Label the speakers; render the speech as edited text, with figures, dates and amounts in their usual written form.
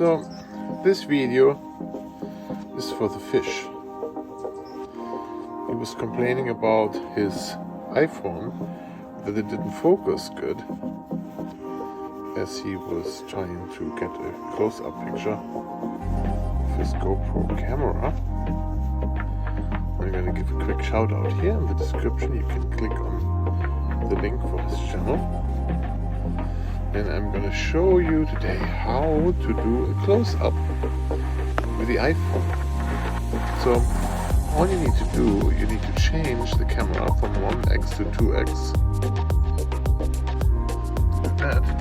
Speaker 1: So this video is for the fish. He was complaining about his iPhone, that it didn't focus good, as he was trying to get a close-up picture of his GoPro camera. I'm going to give a quick shout out here in the description. You can click on the link for his channel. And I'm going to show you today how to do a close-up with the iPhone. So all you need to do, you need to change the camera from 1x to 2x. Like that.